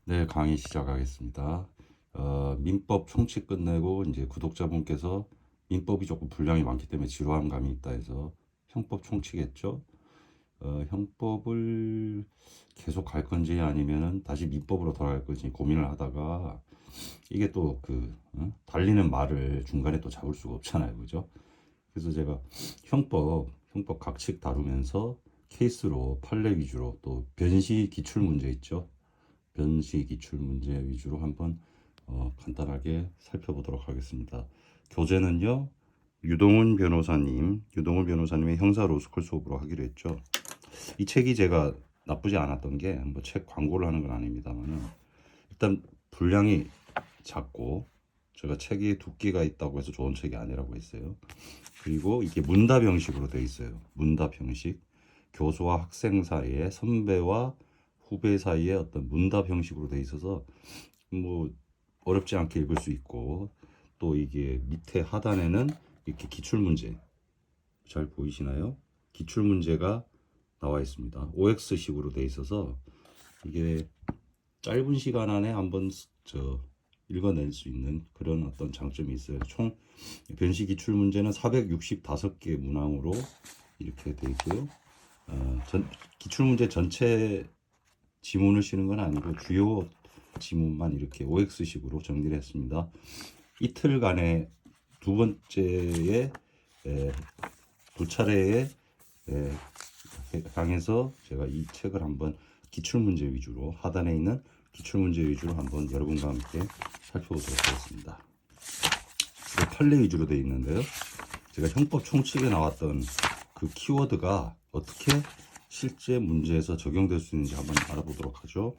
네, 강의 시작하겠습니다. 민법 총칙 끝내고 이제 구독자분께서 민법이 조금 분량이 많기 때문에 지루한 감이 있다 해서 형법 총칙했죠. 형법을 계속 갈 건지 아니면은 다시 민법으로 돌아갈 건지 고민을 하다가 이게 또 달리는 말을 중간에 또 잡을 수가 없잖아요, 그죠? 그래서 제가 형법 각칙 다루면서 케이스로 판례 위주로 또 변시 기출 문제 있죠. 변시 기출 문제 위주로 한번 간단하게 살펴보도록 하겠습니다. 교재는요, 유동훈 변호사님의 형사 로스쿨 수업으로 하기로 했죠. 이 책이 제가 나쁘지 않았던 게 뭐 책 광고를 하는 건 아닙니다만은 일단 분량이 작고 제가 책이 두께가 있다고 해서 좋은 책이 아니라고 했어요. 그리고 이게 문답 형식으로 되어 있어요. 문답 형식. 교수와 학생 사이에 선배와 후배 사이에 어떤 문답 형식으로 되어 있어서 뭐 어렵지 않게 읽을 수 있고 또 이게 밑에 하단에는 이렇게 기출 문제 잘 보이시나요? 기출 문제가 나와 있습니다. OX식으로 되어 있어서 이게 짧은 시간 안에 한번 읽어낼 수 있는 그런 어떤 장점이 있어요. 총 변시 기출 문제는 465개 문항으로 이렇게 되어 있고요. 기출 문제 전체 지문을 쓰는 건 아니고 주요 지문만 이렇게 OX식으로 정리를 했습니다. 이틀간의 두 번째에 두 차례에 강해서 제가 이 책을 한번 기출문제 위주로 하단에 있는 기출문제 위주로 한번 여러분과 함께 살펴보도록 하겠습니다. 판례 위주로 되어 있는데요. 제가 형법 총칙에 나왔던 그 키워드가 어떻게 실제 문제에서 적용될 수 있는지 한번 알아보도록 하죠.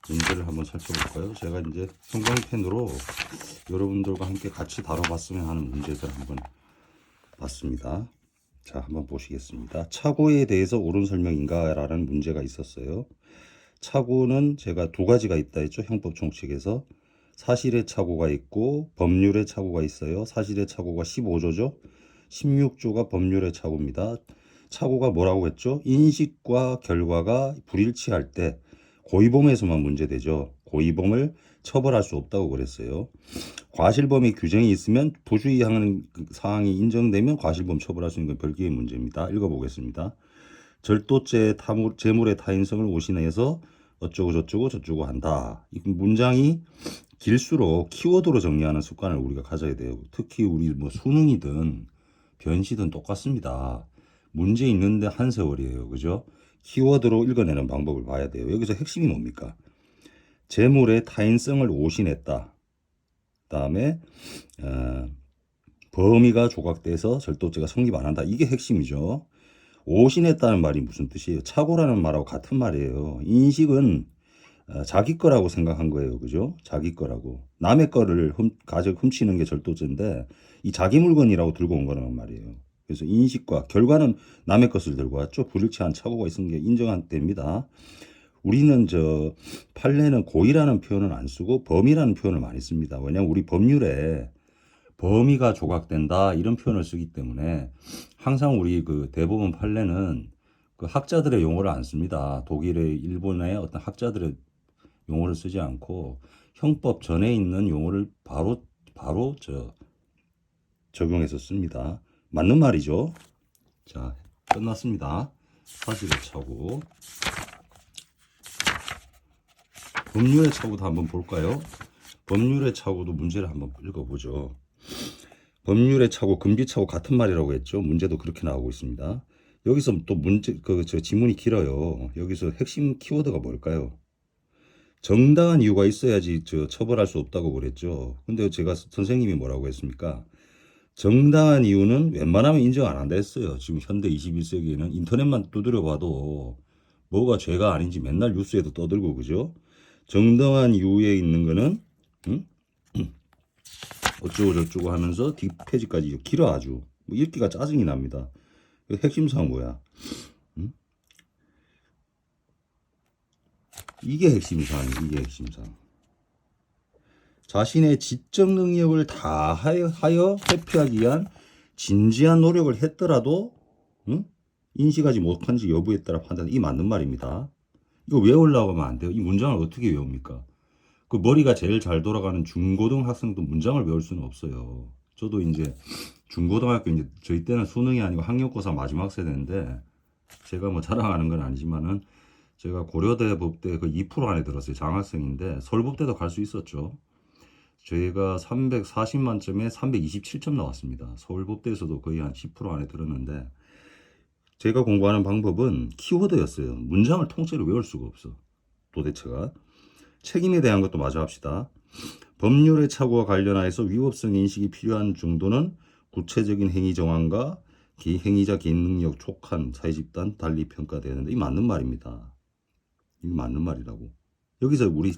문제를 한번 살펴볼까요? 제가 이제 형광펜으로 여러분들과 함께 같이 다뤄봤으면 하는 문제들 한번 봤습니다. 자, 한번 보시겠습니다. 착오에 대해서 옳은 설명인가? 라는 문제가 있었어요. 착오는 제가 두 가지가 있다 했죠. 형법 총칙에서. 사실의 착오가 있고 법률의 착오가 있어요. 사실의 착오가 15조죠. 16조가 법률의 착오입니다. 착오가 뭐라고 했죠? 인식과 결과가 불일치할 때 고의범에서만 문제되죠. 고의범을 처벌할 수 없다고 그랬어요. 과실범의 규정이 있으면 부주의하는 사항이 인정되면 과실범 처벌할 수 있는 건 별개의 문제입니다. 읽어보겠습니다. 절도죄 재물의 타인성을 오신해서 어쩌고 저쩌고 저쩌고 한다. 이 문장이 길수록 키워드로 정리하는 습관을 우리가 가져야 돼요. 특히 우리 뭐 수능이든 변시든 똑같습니다. 문제 있는데 한 세월이에요. 그죠? 키워드로 읽어내는 방법을 봐야 돼요. 여기서 핵심이 뭡니까? 재물의 타인성을 오신했다. 그다음에 범위가 조각돼서 절도죄가 성립 안 한다. 이게 핵심이죠. 오신했다는 말이 무슨 뜻이에요? 착오라는 말하고 같은 말이에요. 인식은 자기 거라고 생각한 거예요. 그죠? 자기 거라고. 남의 거를 훔치는 게 절도죄인데 이 자기 물건이라고 들고 온 거란 말이에요. 그래서 인식과 결과는 남의 것을 들고 왔죠. 불일치한 착오가 있은 게 인정한 때입니다. 우리는 판례는 고의라는 표현을 안 쓰고 범위라는 표현을 많이 씁니다. 왜냐하면 우리 법률에 범위가 조각된다 이런 표현을 쓰기 때문에 항상 우리 그 대법원 판례는 그 학자들의 용어를 안 씁니다. 독일의 일본의 어떤 학자들의 용어를 쓰지 않고 형법 전에 있는 용어를 바로 적용해서 씁니다. 맞는 말이죠. 자, 끝났습니다. 사실의 착오. 법률의 착오도 한번 볼까요? 법률의 착오도 문제를 한번 읽어보죠. 법률의 착오, 금지 착오 같은 말이라고 했죠. 문제도 그렇게 나오고 있습니다. 여기서 또 지문이 길어요. 여기서 핵심 키워드가 뭘까요? 정당한 이유가 있어야지 처벌할 수 없다고 그랬죠. 근데 제가 선생님이 뭐라고 했습니까? 정당한 이유는 웬만하면 인정 안 한다 했어요. 지금 현대 21세기에는 인터넷만 두드려 봐도 뭐가 죄가 아닌지 맨날 뉴스에도 떠들고 그죠? 정당한 이유에 있는 거는 어쩌고 저쩌고 하면서 뒷페이지까지 길어 아주 뭐 읽기가 짜증이 납니다. 핵심 사항 뭐야? 이게 핵심 사항이에요. 이게 핵심 사항. 자신의 지적 능력을 다하여 회피하기 위한 진지한 노력을 했더라도 인식하지 못한지 여부에 따라 판단. 이 맞는 말입니다. 이거 외우려고 하면 안 돼요. 이 문장을 어떻게 외웁니까? 그 머리가 제일 잘 돌아가는 중고등 학생도 문장을 외울 수는 없어요. 저도 이제 중고등학교 이제 저희 때는 수능이 아니고 학력고사 마지막 세대인데 제가 뭐 자랑하는 건 아니지만은 제가 고려대 법대 그 2% 안에 들었어요. 장학생인데 서울법대도 갈 수 있었죠. 저희가 340만점에 327점 나왔습니다. 서울법대에서도 거의 한 10% 안에 들었는데 제가 공부하는 방법은 키워드였어요. 문장을 통째로 외울 수가 없어. 도대체가. 책임에 대한 것도 마저 합시다. 법률의 착오와 관련하여서 위법성 인식이 필요한 정도는 구체적인 행위 정황과 행위자 개인 능력, 촉한, 사회집단 달리 평가되는데 이 맞는 말입니다. 이게 맞는 말이라고. 여기서 우리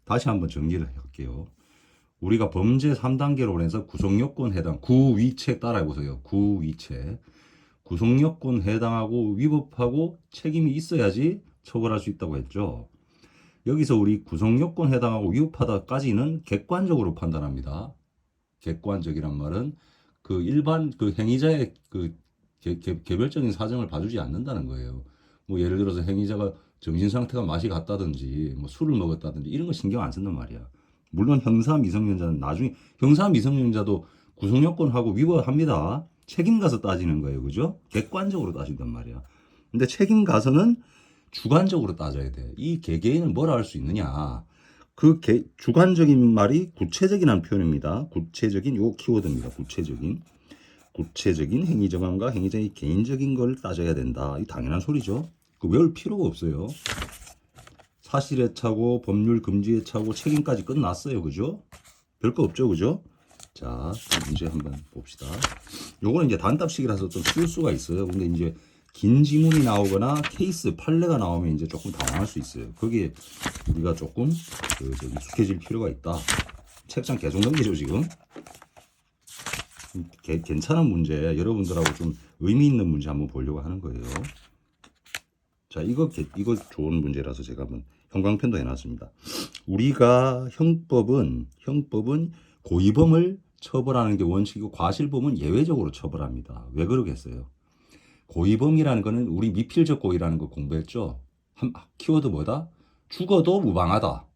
다시 한번 정리를 할게요. 우리가 범죄 3단계로 해서 구속요건 해당 구위책 따라해보세요. 구위책. 구속요건 해당하고 위법하고 책임이 있어야지 처벌할 수 있다고 했죠. 여기서 우리 구속요건 해당하고 위법하다까지는 객관적으로 판단합니다. 객관적이란 말은 그 일반 그 행위자의 그 개별적인 사정을 봐주지 않는다는 거예요. 뭐 예를 들어서 행위자가 정신 상태가 맛이 갔다든지 뭐 술을 먹었다든지 이런 거 신경 안 쓴단 말이야. 물론 형사 미성년자는 나중에 형사 미성년자도 구속요건하고 위법합니다. 책임 가서 따지는 거예요. 그죠? 객관적으로 따진단 말이야. 근데 책임 가서는 주관적으로 따져야 돼. 이 개개인을 뭐라 할 수 있느냐. 그 주관적인 말이 구체적이라는 표현입니다. 구체적인 요 키워드입니다. 구체적인 행위 정황과 행위자의 개인적인 걸 따져야 된다. 이 당연한 소리죠. 그 외울 필요가 없어요. 사실에 차고 법률 금지에 차고 책임까지 끝났어요. 그죠? 별거 없죠. 그죠? 자, 문제 한번 봅시다. 요거는 이제 단답식이라서 좀 쉬울 수가 있어요. 근데 이제 긴 지문이 나오거나 케이스 판례가 나오면 이제 조금 당황할 수 있어요. 거기에 우리가 조금 익숙해질 필요가 있다. 책장 계속 넘기죠 지금. 괜찮은 문제, 여러분들하고 좀 의미 있는 문제 한번 보려고 하는 거예요. 자, 이거 좋은 문제라서 제가 한번 형광펜도 해놨습니다. 우리가 형법은 고의범을 처벌하는 게 원칙이고 과실범은 예외적으로 처벌합니다. 왜 그러겠어요? 고의범이라는 거는 우리 미필적 고의라는 거 공부했죠. 키워드 뭐다? 죽어도 무방하다.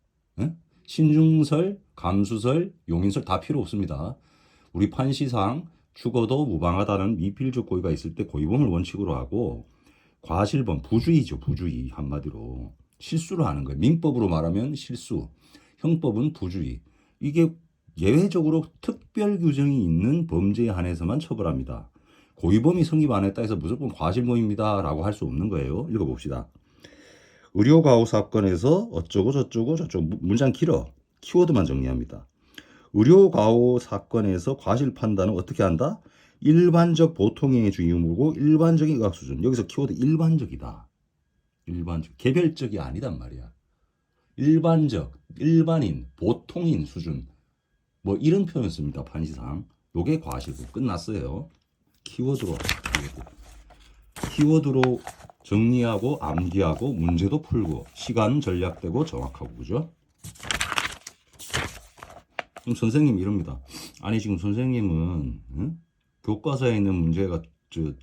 응? 신중설, 감수설, 용인설 다 필요 없습니다. 우리 판시상 죽어도 무방하다는 미필적 고의가 있을 때 고의범을 원칙으로 하고 과실범, 부주의죠. 부주의 한마디로. 실수를 하는 거예요. 민법으로 말하면 실수, 형법은 부주의. 이게 예외적으로 특별 규정이 있는 범죄에 한해서만 처벌합니다. 고의범이 성립 안 했다 해서 무조건 과실범입니다 라고 할 수 없는 거예요. 읽어봅시다. 의료과오 사건에서 어쩌고 저쩌고 문장 길어. 키워드만 정리합니다. 의료과오 사건에서 과실 판단은 어떻게 한다? 일반적 보통행위 중의 의무고 일반적인 의학 수준. 여기서 키워드 일반적이다. 일반적. 개별적이 아니단 말이야. 일반적, 일반인, 보통인 수준. 뭐 이런 표현 씁니다. 판시상. 요게 과실고 끝났어요. 키워드로 정리하고 암기하고 문제도 풀고 시간 절약되고 정확하고 그죠? 그럼 선생님 이럽니다. 아니 지금 선생님은 교과서에 있는 문제가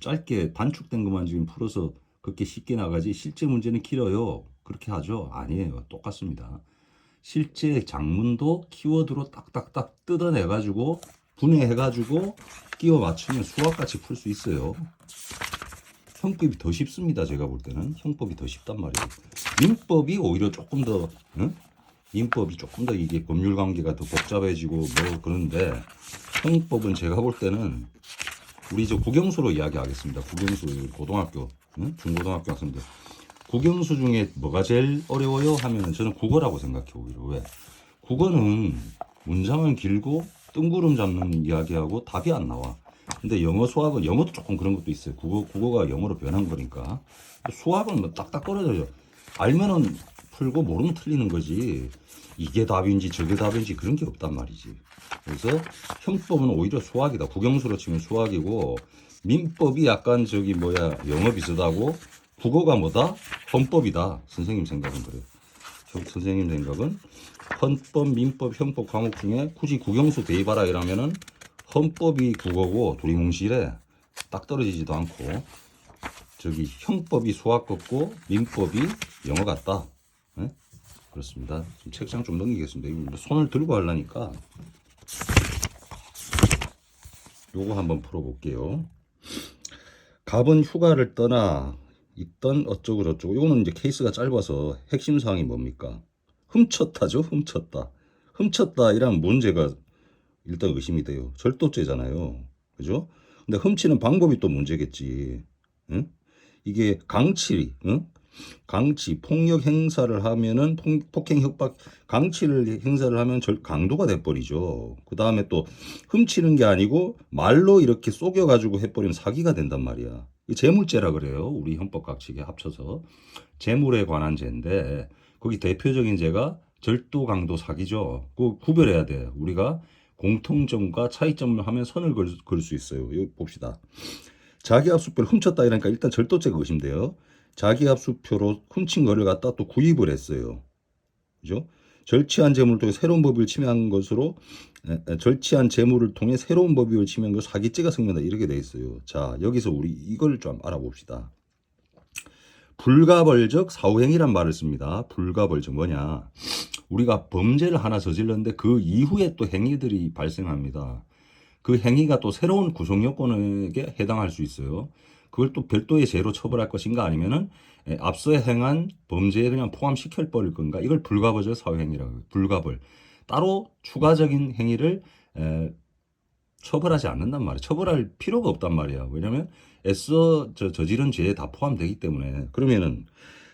짧게 단축된 것만 지금 풀어서 그렇게 쉽게 나가지 실제 문제는 길어요. 그렇게 하죠? 아니에요. 똑같습니다. 실제 작문도 키워드로 딱딱딱 뜯어내가지고 분해해가지고 끼워 맞추면 수학같이 풀 수 있어요. 형법이 더 쉽습니다. 제가 볼 때는 형법이 더 쉽단 말이에요. 민법이 오히려 조금 더 민법이 조금 더 이게 법률 관계가 더 복잡해지고 뭐 그런데 형법은 제가 볼 때는 우리 국영수로 이야기하겠습니다. 국영수 고등학교 중고등학교 학생들 국영수 중에 뭐가 제일 어려워요 하면은 저는 국어라고 생각해요. 오히려 왜? 국어는 문장은 길고 뜬구름 잡는 이야기하고 답이 안 나와. 근데 영어, 수학은 영어도 조금 그런 것도 있어요. 국어가 영어로 변한 거니까. 수학은 뭐 딱딱 떨어져요. 알면은 풀고 모르면 틀리는 거지. 이게 답인지 저게 답인지 그런 게 없단 말이지. 그래서 형법은 오히려 수학이다. 국영수로 치면 수학이고 민법이 약간 영어 비슷하고 국어가 뭐다? 헌법이다. 선생님 생각은 그래요. 선생님 생각은 헌법, 민법, 형법 과목 중에 굳이 국영수 대입하라 이러면은 헌법이 국어고 둘이 몽실해 딱 떨어지지도 않고 저기 형법이 수학 같고 민법이 영어 같다. 네? 그렇습니다. 좀 책장 좀 넘기겠습니다. 이거 손을 들고 하려니까 요거 한번 풀어볼게요. 갑은 휴가를 떠나 있던 어쩌고 저쩌고. 요거는 이제 케이스가 짧아서 핵심 사항이 뭡니까? 훔쳤다죠. 훔쳤다. 훔쳤다 이란 문제가 일단 의심이 돼요. 절도죄잖아요. 그죠? 근데 훔치는 방법이 또 문제겠지. 응? 이게 강치, 응? 강치, 폭력 행사를 하면은 폭행 협박, 강치를 행사를 하면 강도가 돼버리죠. 그 다음에 또 훔치는 게 아니고 말로 이렇게 속여가지고 해버리면 사기가 된단 말이야. 이 재물죄라 그래요. 우리 헌법 각칙에 합쳐서 재물에 관한 죄인데 거기 대표적인 죄가 절도, 강도, 사기죠. 그 구별해야 돼. 우리가 공통점과 차이점을 하면 선을 그을 수 있어요. 여기 봅시다. 자기압수표를 훔쳤다 이러니까 일단 절도죄가 의심돼요. 자기압수표로 훔친 거를 갖다 또 구입을 했어요. 그죠? 절취한 재물을 통해 새로운 법익을 침해한 것으로 절취한 재물을 통해 새로운 법익을 침해한 것 사기죄가 성립한다 이렇게 돼 있어요. 자, 여기서 우리 이걸 좀 알아봅시다. 불가벌적 사후행위란 말을 씁니다. 불가벌적 뭐냐? 우리가 범죄를 하나 저질렀는데 그 이후에 또 행위들이 발생합니다. 그 행위가 또 새로운 구속요건에 해당할 수 있어요. 그걸 또 별도의 죄로 처벌할 것인가 아니면은 앞서 행한 범죄에 그냥 포함시켜 버릴 건가? 이걸 불가벌적 사후행위라고 해요. 불가벌. 따로 추가적인 행위를 처벌하지 않는단 말이에요. 처벌할 필요가 없단 말이야. 왜냐면 애써 저지른 죄에 다 포함되기 때문에. 그러면은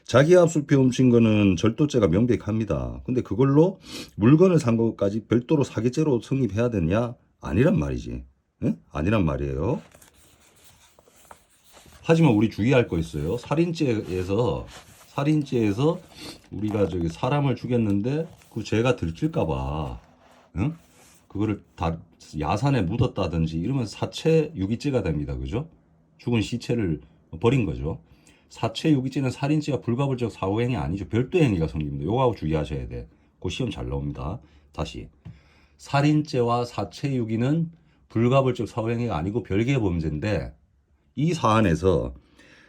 자기압수표 훔친 거는 절도죄가 명백합니다. 근데 그걸로 물건을 산 것까지 별도로 사기죄로 성립해야 되냐? 아니란 말이지. 응? 아니란 말이에요. 하지만 우리 주의할 거 있어요. 살인죄에서 우리가 저기 사람을 죽였는데 그 죄가 들킬까봐, 응? 그거를 다 야산에 묻었다든지 이러면 사체 유기죄가 됩니다. 그죠? 죽은 시체를 버린 거죠. 사체 유기죄는 살인죄와 불가불적 사후행위 아니죠. 별도의 행위가 성립니다. 요거하고 주의하셔야 돼. 그 시험 잘 나옵니다. 다시. 살인죄와 사체 유기는 불가불적 사후행위가 아니고 별개의 범죄인데 이 사안에서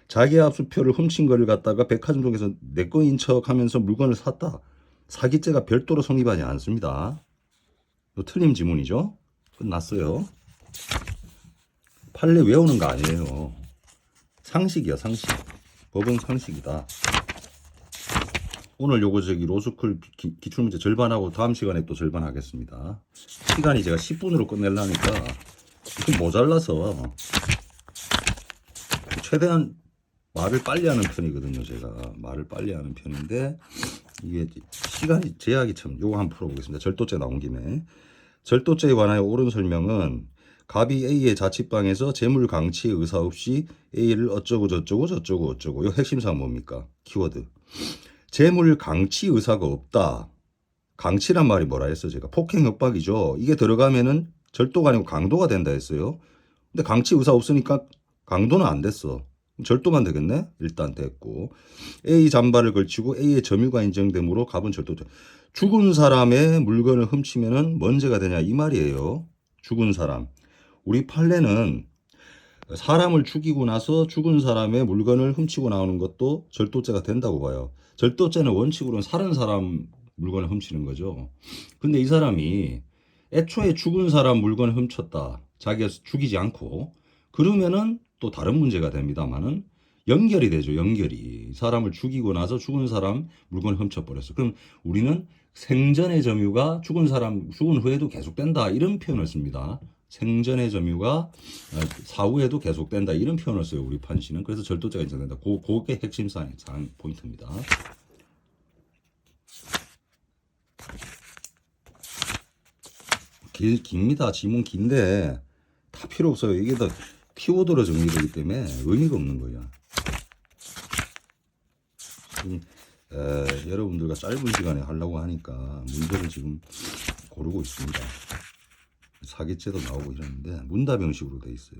자기압수표를 훔친 거를 갖다가 백화점 쪽에서 내 거인 척하면서 물건을 샀다. 사기죄가 별도로 성립하지 않습니다. 이거 틀림 지문이죠. 끝났어요. 판례 외우는 거 아니에요. 상식이야, 상식. 법은 상식이다. 오늘 요거 저기 로스쿨 기출문제 절반하고 다음 시간에 또 절반 하겠습니다. 시간이 제가 10분으로 끝내려니까 좀 모자라서 최대한 말을 빨리 하는 편이거든요. 제가 말을 빨리 하는 편인데 이게 시간이 제약이 참. 요거 한번 풀어보겠습니다. 절도죄 나온 김에. 절도죄에 관하여 옳은 설명은 갑이 A의 자취방에서 재물 강취의 의사 없이 A를 어쩌고 저쩌고 저쩌고 어쩌고. 요 핵심사항 뭡니까? 키워드. 재물 강취 의사가 없다. 강취란 말이 뭐라 했어? 제가 폭행 협박이죠. 이게 들어가면은 절도가 아니고 강도가 된다 했어요. 근데 강취 의사 없으니까 강도는 안 됐어. 절도만 되겠네? 일단 됐고. A 잠바를 걸치고 A의 점유가 인정되므로 갑은 절도죄. 죽은 사람의 물건을 훔치면은 뭔 죄가 되냐 이 말이에요. 죽은 사람. 우리 판례는 사람을 죽이고 나서 죽은 사람의 물건을 훔치고 나오는 것도 절도죄가 된다고 봐요. 절도죄는 원칙으로는 살은 사람 물건을 훔치는 거죠. 근데 이 사람이 애초에 죽은 사람 물건을 훔쳤다. 자기가 죽이지 않고. 그러면은 또 다른 문제가 됩니다만은 연결이 되죠. 연결이. 사람을 죽이고 나서 죽은 사람 물건을 훔쳐버렸어. 그럼 우리는 생전의 점유가 죽은 후에도 계속된다. 이런 표현을 씁니다. 생전의 점유가 사후에도 계속된다. 이런 표현을 써요. 우리 판시는. 그래서 절도죄가 인정된다. 그게 핵심 사항 포인트입니다. 깁니다. 지문 긴데 다 필요 없어요. 이게 다 키워드로 정리되기 때문에 의미가 없는 거예요. 여러분들과 짧은 시간에 하려고 하니까 문제를 지금 고르고 있습니다. 사기죄도 나오고 이러는데 문답 형식으로 돼 있어요.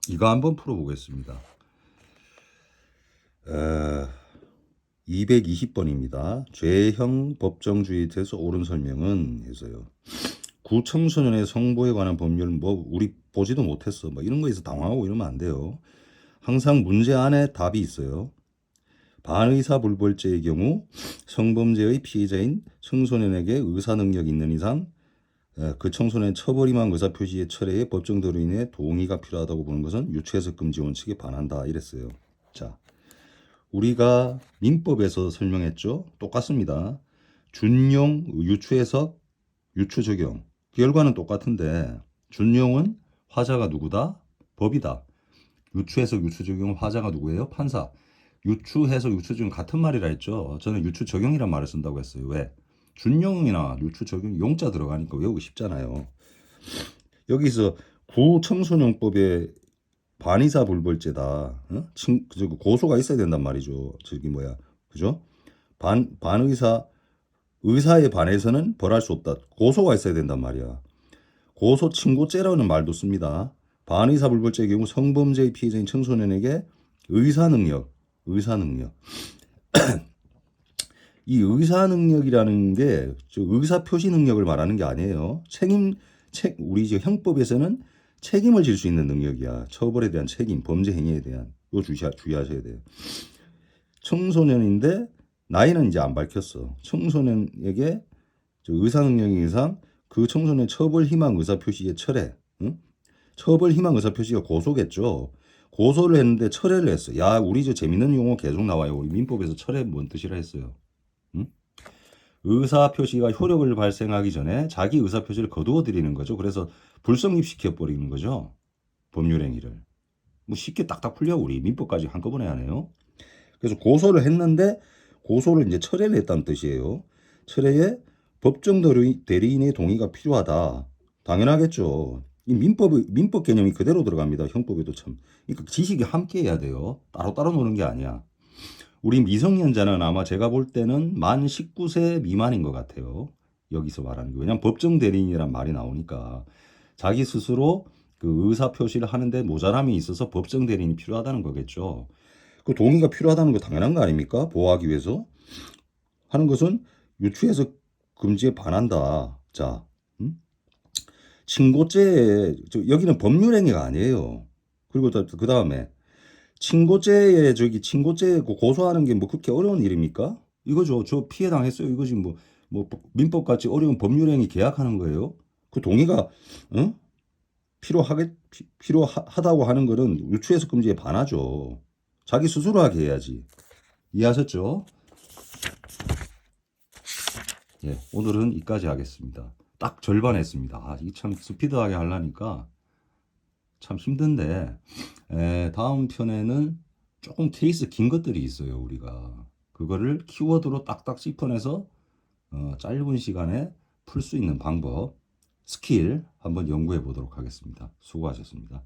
이거 한번 풀어보겠습니다. 220번입니다. 죄형 법정주의에 대해서 옳은 설명은 해서요. 구청소년의 성보에 관한 법률 뭐 우리 보지도 못했어. 뭐 이런 거에서 당황하고 이러면 안 돼요. 항상 문제 안에 답이 있어요. 반의사불벌죄의 경우 성범죄의 피해자인 청소년에게 의사 능력이 있는 이상 그 청소년의 처벌 임한 의사표시의 철회에 법정 도인의 동의가 필요하다고 보는 것은 유추해석 금지 원칙에 반한다 이랬어요. 자, 우리가 민법에서 설명했죠. 똑같습니다. 준용, 유추해석, 유추 적용. 결과는 똑같은데 준용은 화자가 누구다? 법이다. 유추해석, 유추 적용은 화자가 누구예요? 판사. 유추해석, 유추 적용 같은 말이라 했죠. 저는 유추 적용이란 말을 쓴다고 했어요. 왜? 준용이나 유추 적용 용자 들어가니까 외우기 쉽잖아요. 여기서 구청소년법에 반의사 불벌죄다. 어? 고소가 있어야 된단 말이죠. 저기 뭐야, 그죠? 의사에 반해서는 벌할 수 없다. 고소가 있어야 된단 말이야. 고소 친고죄라는 말도 씁니다. 반의사 불벌죄의 경우 성범죄의 피해자인 청소년에게 의사 능력. 이 의사 능력이라는 게 의사 표시 능력을 말하는 게 아니에요. 우리 형법에서는 책임을 질 수 있는 능력이야. 처벌에 대한 책임, 범죄 행위에 대한. 이거 주의하셔야 돼요. 청소년인데 나이는 이제 안 밝혔어. 청소년에게 의사 능력인 이상 그 청소년 처벌 희망 의사 표시의 철회. 응? 처벌 희망 의사 표시가 고소겠죠. 고소를 했는데 철회를 했어. 야, 우리 저 재밌는 용어 계속 나와요. 우리 민법에서 철회 뭔 뜻이라 했어요. 응? 의사 표시가 효력을 발생하기 전에 자기 의사 표시를 거두어 드리는 거죠. 그래서 불성립시켜 버리는 거죠. 법률 행위를. 뭐 쉽게 딱딱 풀려. 우리 민법까지 한꺼번에 하네요. 그래서 고소를 했는데 고소를 이제 철회를 했다는 뜻이에요. 철회에 법정 대리인의 동의가 필요하다. 당연하겠죠. 이 민법 개념이 그대로 들어갑니다. 형법에도 참. 그러니까 지식이 함께 해야 돼요. 따로따로 노는 게 아니야. 우리 미성년자는 아마 제가 볼 때는 만 19세 미만인 것 같아요. 여기서 말하는 게. 왜냐하면 법정 대리인이란 말이 나오니까 자기 스스로 그 의사 표시를 하는데 모자람이 있어서 법정 대리인이 필요하다는 거겠죠. 그 동의가 필요하다는 거 당연한 거 아닙니까? 보호하기 위해서. 하는 것은 유추해석 금지에 반한다. 자, 친고죄에 여기는 법률행위가 아니에요. 그리고 그 다음에 친고죄에 친고죄 고소하는 게 뭐 그렇게 어려운 일입니까? 이거죠. 저 피해 당했어요. 이거지 뭐 민법 같이 어려운 법률행위 계약하는 거예요. 그 동의가 필요하다고 하는 거는 유추해석 금지에 반하죠. 자기 스스로 하게 해야지. 이해하셨죠? 예, 오늘은 이까지 하겠습니다. 딱 절반 했습니다. 아, 이게 참 스피드하게 하려니까 참 힘든데, 다음 편에는 조금 케이스 긴 것들이 있어요. 우리가 그거를 키워드로 딱딱 짚어내서 짧은 시간에 풀 수 있는 방법, 스킬 한번 연구해 보도록 하겠습니다. 수고하셨습니다.